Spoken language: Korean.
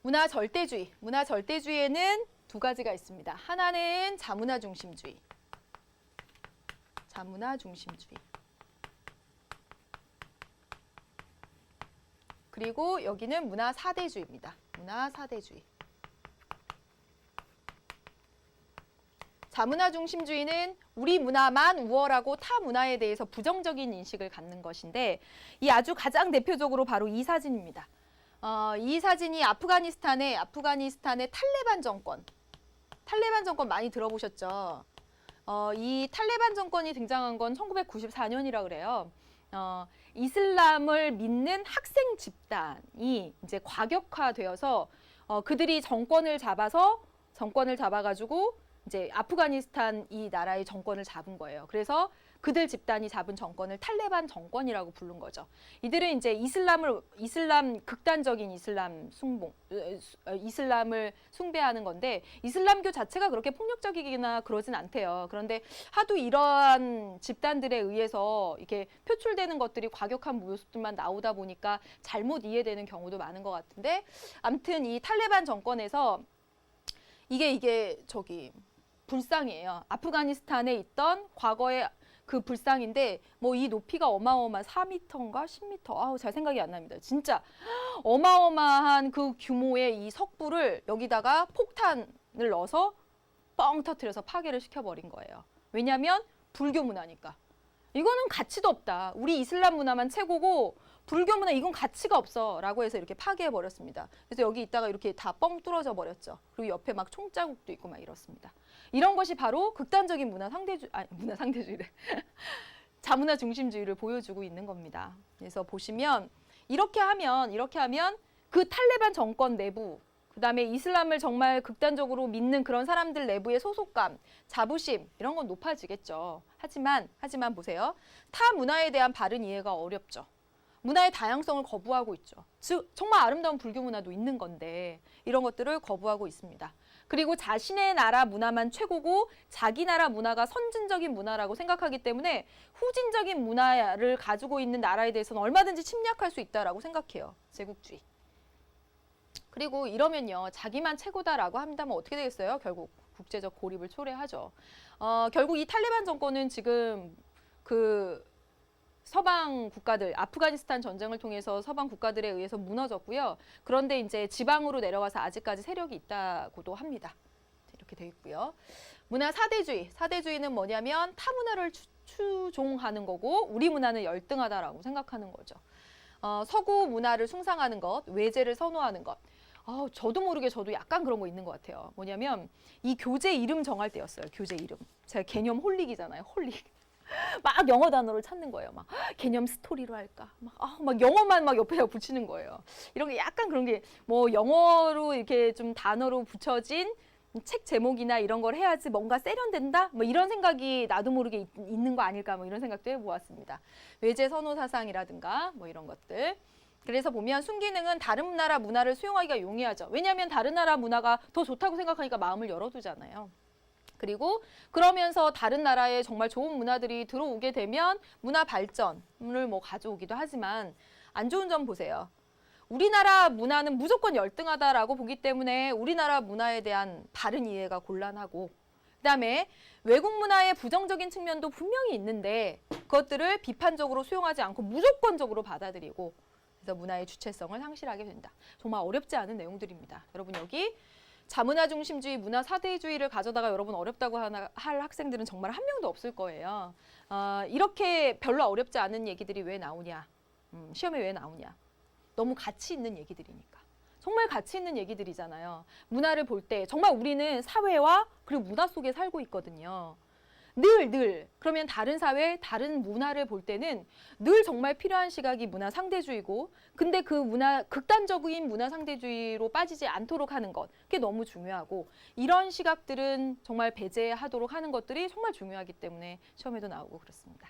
문화 절대주의. 문화 절대주의에는 두 가지가 있습니다. 하나는 자문화 중심주의. 자문화 중심주의. 그리고 여기는 문화 사대주의입니다. 문화 사대주의. 자문화 중심주의는 우리 문화만 우월하고 타 문화에 대해서 부정적인 인식을 갖는 것인데 이 아주 가장 대표적으로 바로 이 사진입니다. 이 사진이 아프가니스탄의 탈레반 정권 많이 들어보셨죠? 이 탈레반 정권이 등장한 건 1994년이라 그래요. 이슬람을 믿는 학생 집단이 이제 과격화되어서 그들이 정권을 잡아가지고 이제 아프가니스탄 이 나라의 정권을 잡은 거예요. 그래서 그들 집단이 잡은 정권을 탈레반 정권이라고 부른 거죠. 이들은 이제 극단적인 이슬람을 숭배하는 건데 이슬람교 자체가 그렇게 폭력적이거나 그러진 않대요. 그런데 하도 이러한 집단들에 의해서 이렇게 표출되는 것들이 과격한 모습들만 나오다 보니까 잘못 이해되는 경우도 많은 것 같은데 아무튼 이 탈레반 정권에서 이게 불상이에요. 아프가니스탄에 있던 과거의 그 불상인데 뭐 이 높이가 어마어마한 4m인가 10m. 아우 잘 생각이 안 납니다. 진짜 어마어마한 그 규모의 이 석불을 여기다가 폭탄을 넣어서 뻥 터뜨려서 파괴를 시켜버린 거예요. 왜냐하면 불교 문화니까. 이거는 가치도 없다. 우리 이슬람 문화만 최고고 불교 문화 이건 가치가 없어 라고 해서 이렇게 파괴해버렸습니다. 그래서 여기 있다가 이렇게 다 뻥 뚫어져 버렸죠. 그리고 옆에 막 총자국도 있고 막 이렇습니다. 이런 것이 바로 극단적인 문화 상대주의래. 자문화 중심주의를 보여주고 있는 겁니다. 그래서 보시면 이렇게 하면 그 탈레반 정권 내부 그다음에 이슬람을 정말 극단적으로 믿는 그런 사람들 내부의 소속감, 자부심 이런 건 높아지겠죠. 하지만 보세요. 타 문화에 대한 바른 이해가 어렵죠. 문화의 다양성을 거부하고 있죠. 즉 정말 아름다운 불교 문화도 있는 건데 이런 것들을 거부하고 있습니다. 그리고 자신의 나라 문화만 최고고 자기 나라 문화가 선진적인 문화라고 생각하기 때문에 후진적인 문화를 가지고 있는 나라에 대해서는 얼마든지 침략할 수 있다라고 생각해요. 제국주의. 그리고 이러면요. 자기만 최고다라고 한다면 어떻게 되겠어요? 결국 국제적 고립을 초래하죠. 결국 이 탈레반 정권은 지금 그 서방 국가들, 아프가니스탄 전쟁을 통해서 서방 국가들에 의해서 무너졌고요. 그런데 이제 지방으로 내려와서 아직까지 세력이 있다고도 합니다. 이렇게 되어 있고요. 문화 사대주의. 사대주의는 뭐냐면 타 문화를 추종하는 거고 우리 문화는 열등하다라고 생각하는 거죠. 서구 문화를 숭상하는 것, 외제를 선호하는 것. 저도 모르게 저도 약간 그런 거 있는 것 같아요. 뭐냐면 이 교재 이름 정할 때였어요. 교재 이름. 제가 개념 홀릭이잖아요. 홀릭. 막 영어 단어를 찾는 거예요. 막 개념 스토리로 할까? 막 영어만 막 옆에다 붙이는 거예요. 이런 게 약간 그런 게 뭐 영어로 이렇게 좀 단어로 붙여진 책 제목이나 이런 걸 해야지 뭔가 세련된다? 뭐 이런 생각이 나도 모르게 있는 거 아닐까? 뭐 이런 생각도 해보았습니다. 외제 선호 사상이라든가 뭐 이런 것들. 그래서 보면 순기능은 다른 나라 문화를 수용하기가 용이하죠. 왜냐하면 다른 나라 문화가 더 좋다고 생각하니까 마음을 열어두잖아요. 그리고 그러면서 다른 나라에 정말 좋은 문화들이 들어오게 되면 문화 발전을 뭐 가져오기도 하지만 안 좋은 점 보세요. 우리나라 문화는 무조건 열등하다라고 보기 때문에 우리나라 문화에 대한 바른 이해가 곤란하고 그다음에 외국 문화의 부정적인 측면도 분명히 있는데 그것들을 비판적으로 수용하지 않고 무조건적으로 받아들이고 그래서 문화의 주체성을 상실하게 된다. 정말 어렵지 않은 내용들입니다. 여러분 여기 자문화 중심주의, 문화 사대주의를 가져다가 여러분 어렵다고 할 학생들은 정말 한 명도 없을 거예요. 이렇게 별로 어렵지 않은 얘기들이 왜 나오냐? 시험에 왜 나오냐? 너무 가치 있는 얘기들이니까. 정말 가치 있는 얘기들이잖아요. 문화를 볼 때 정말 우리는 사회와 그리고 문화 속에 살고 있거든요. 늘 그러면 다른 사회, 다른 문화를 볼 때는 늘 정말 필요한 시각이 문화 상대주의고 근데 그 극단적인 문화 상대주의로 빠지지 않도록 하는 것 그게 너무 중요하고 이런 시각들은 정말 배제하도록 하는 것들이 정말 중요하기 때문에 시험에도 나오고 그렇습니다.